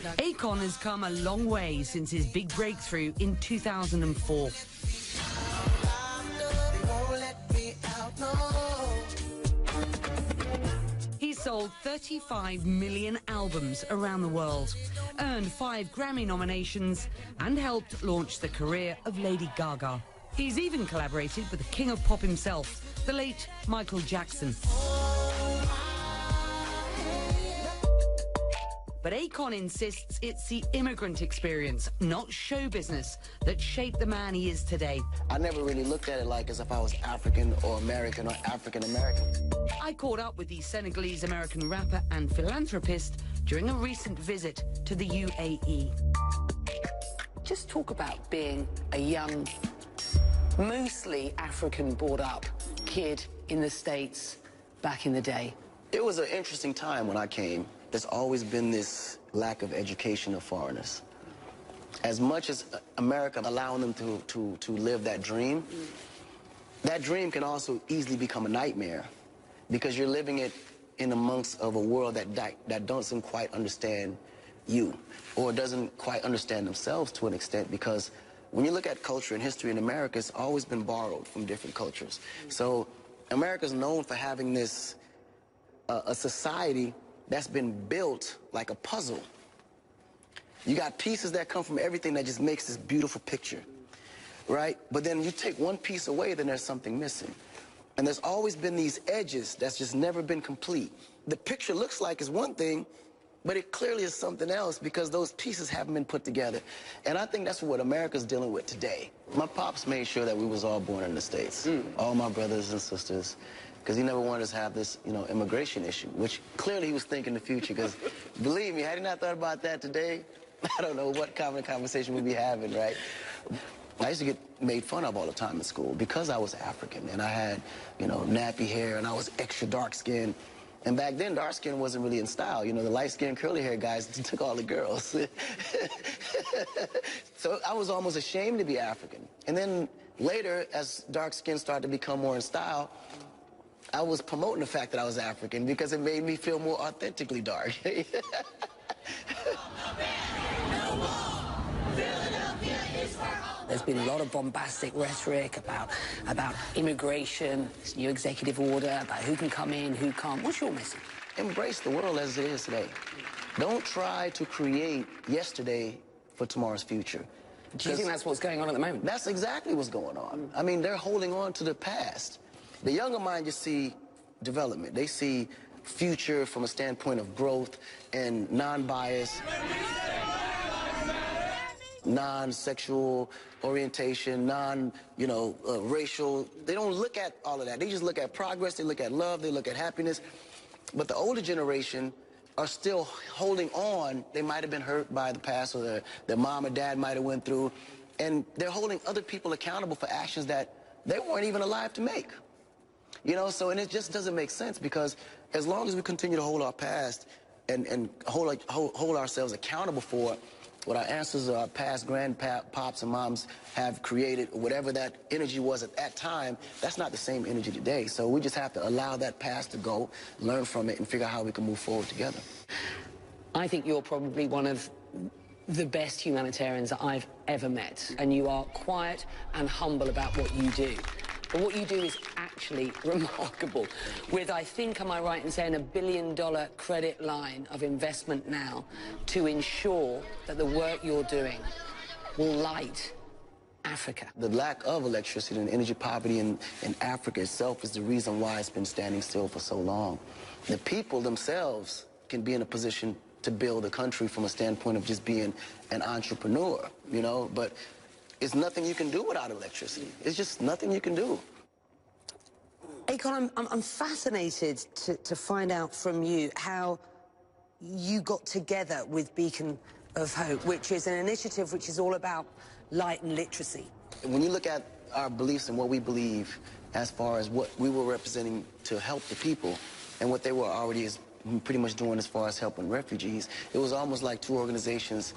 Akon has come a long way since his big breakthrough in 2004. He sold 35 million albums around the world, earned 5 Grammy nominations, and helped launch the career of Lady Gaga. He's even collaborated with the king of pop himself, the late Michael Jackson. But Akon insists it's the immigrant experience, not show business, that shaped the man he is today. I never really looked at it like as if I was African or American or African-American. I caught up with the Senegalese-American rapper and philanthropist during a recent visit to the UAE. Just talk about being a young, mostly African-brought-up kid in the States back in the day. It was an interesting time when I came. There's always been this lack of education of foreigners. As much as America allowing them to live that dream can also easily become a nightmare because you're living it in amongst of a world that doesn't quite understand you or doesn't quite understand themselves to an extent, because when you look at culture and history in America, it's always been borrowed from different cultures. So America's known for having this, a society that's been built like a puzzle. You got pieces that come from everything that just makes this beautiful picture, right? But then you take one piece away, then there's something missing. And there's always been these edges that's just never been complete. The picture looks like it's one thing, but it clearly is something else because those pieces haven't been put together. And I think that's what America's dealing with today. My pops made sure that we was all born in the States, all my brothers and sisters, because he never wanted us to have this, immigration issue, which clearly he was thinking the future, because believe me, had he not thought about that today, I don't know what kind of conversation we'd be having, right? I used to get made fun of all the time in school because I was African and I had, nappy hair and I was extra dark skinned. And back then, dark skin wasn't really in style. The light-skinned, curly-haired guys took all the girls. So I was almost ashamed to be African. And then later, as dark skin started to become more in style, I was promoting the fact that I was African because it made me feel more authentically dark. There's been a lot of bombastic rhetoric about immigration, this new executive order, about who can come in, who can't. What's your message? Embrace the world as it is today. Don't try to create yesterday for tomorrow's future. Do you think that's what's going on at the moment? That's exactly what's going on. I mean, they're holding on to the past. The younger mind just see development. They see future from a standpoint of growth and non-bias, non-sexual orientation, racial. They don't look at all of that. They just look at progress, they look at love, they look at happiness. But the older generation are still holding on. They might have been hurt by the past, or their mom or dad might have went through, and they're holding other people accountable for actions that they weren't even alive to make. And it just doesn't make sense, because as long as we continue to hold our past and hold ourselves accountable for what our ancestors or our past grandpops and moms have created, or whatever that energy was at that time, that's not the same energy today. So we just have to allow that past to go, learn from it, and figure out how we can move forward together. I think you're probably one of the best humanitarians that I've ever met, and you are quiet and humble about what you do. But what you do is actually remarkable. With, I think, am I right in saying, $1 billion credit line of investment now to ensure that the work you're doing will light Africa. The lack of electricity and energy poverty in Africa itself is the reason why it's been standing still for so long. The people themselves can be in a position to build a country from a standpoint of just being an entrepreneur, but it's nothing you can do without electricity. It's just nothing you can do. Akon, I'm fascinated to find out from you how you got together with Beacon of Hope, which is an initiative which is all about light and literacy. When you look at our beliefs and what we believe as far as what we were representing to help the people and what they were already pretty much doing as far as helping refugees, it was almost like two organizations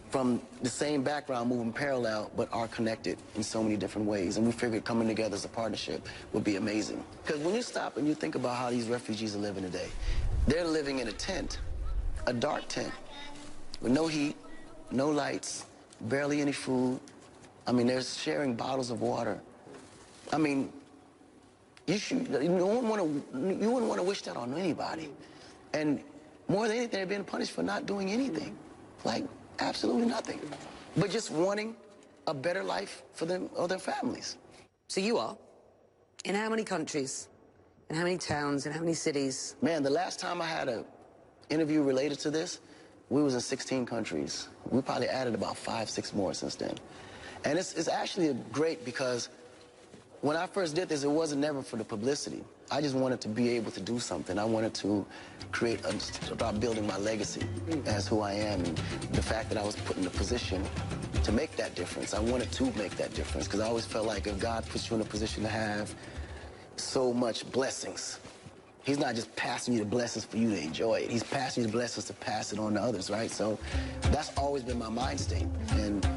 from the same background moving parallel, but are connected in so many different ways. And we figured coming together as a partnership would be amazing. Because when you stop and you think about how these refugees are living today, they're living in a tent, a dark tent, with no heat, no lights, barely any food. I mean, they're sharing bottles of water. I mean, you wouldn't want to wish that on anybody. And more than anything, they're being punished for not doing anything. Like, absolutely nothing. But just wanting a better life for them or their families. So you are? In how many countries? In how many towns? In how many cities? Man, the last time I had an interview related to this, we was in 16 countries. We probably added about 5, 6 more since then. And it's actually great because when I first did this, it wasn't never for the publicity. I just wanted to be able to do something. I wanted to start building my legacy as who I am, and the fact that I was put in a position to make that difference. I wanted to make that difference because I always felt like if God puts you in a position to have so much blessings, He's not just passing you the blessings for you to enjoy it. He's passing you the blessings to pass it on to others, right? So that's always been my mind state. And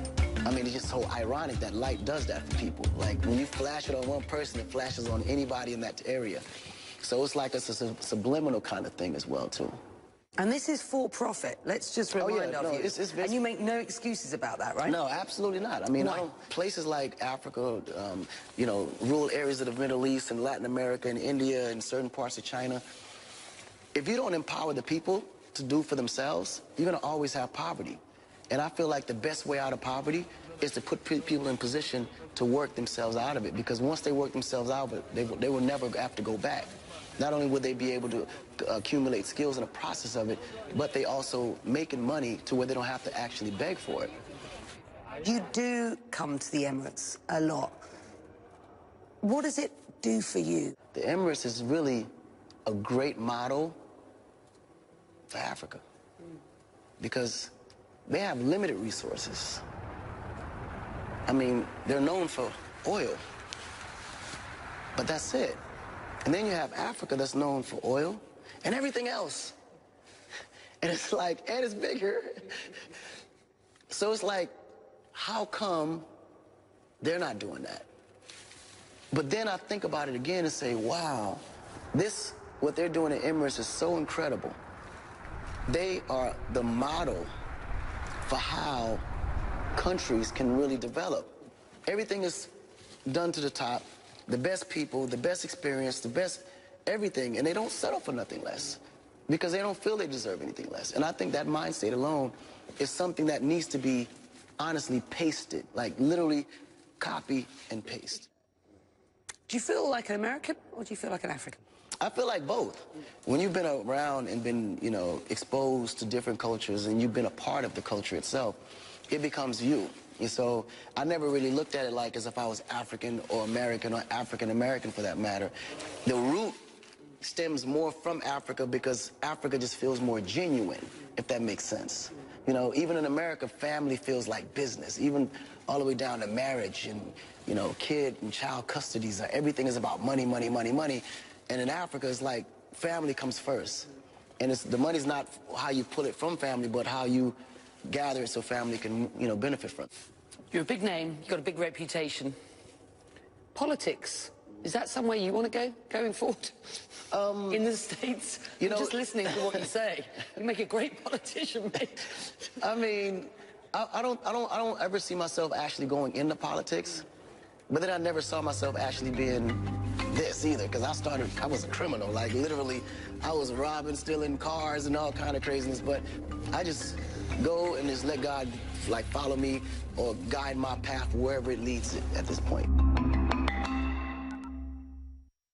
I mean, it's just so ironic that light does that for people. Like, when you flash it on one person, it flashes on anybody in that area. So it's like it's a subliminal kind of thing as well, too. And this is for profit. Let's just remind you. And you make no excuses about that, right? No, absolutely not. I mean, places like Africa, you know, rural areas of the Middle East and Latin America and India and certain parts of China, if you don't empower the people to do for themselves, you're going to always have poverty. And I feel like the best way out of poverty is to put people in position to work themselves out of it. Because once they work themselves out of it, they will never have to go back. Not only would they be able to accumulate skills in the process of it, but they also making money to where they don't have to actually beg for it. You do come to the Emirates a lot. What does it do for you? The Emirates is really a great model for Africa because they have limited resources. I mean, they're known for oil, but that's it. And then you have Africa that's known for oil and everything else. And it's like, and it's bigger. So it's like, how come they're not doing that? But then I think about it again and say, wow, what they're doing in Emirates is so incredible. They are the model for how countries can really develop. Everything is done to the top. The best people, the best experience, the best everything, and they don't settle for nothing less because they don't feel they deserve anything less. And I think that mind state alone is something that needs to be honestly pasted, like literally copy and paste. Do you feel like an American or do you feel like an African? I feel like both. When you've been around and been, you know, exposed to different cultures and you've been a part of the culture itself, it becomes you. And so I never really looked at it like as if I was African or American or African-American for that matter. The root stems more from Africa because Africa just feels more genuine, if that makes sense. You know, even in America, family feels like business, even all the way down to marriage and, you know, kid and child custodies. Everything is about money, money, money, money. And in Africa, it's like family comes first. And the money's not how you pull it from family, but how you gather it so family can, you know, benefit from it. You're a big name, you've got a big reputation. Politics, is that somewhere you want to go going forward? In the States? You know, just listening to what you say, you make a great politician, mate. I mean, I don't ever see myself actually going into politics, but then I never saw myself actually being this either, because I was a criminal, like literally, I was robbing, stealing cars and all kind of craziness, but I just go and just let God like follow me or guide my path wherever it leads it at this point.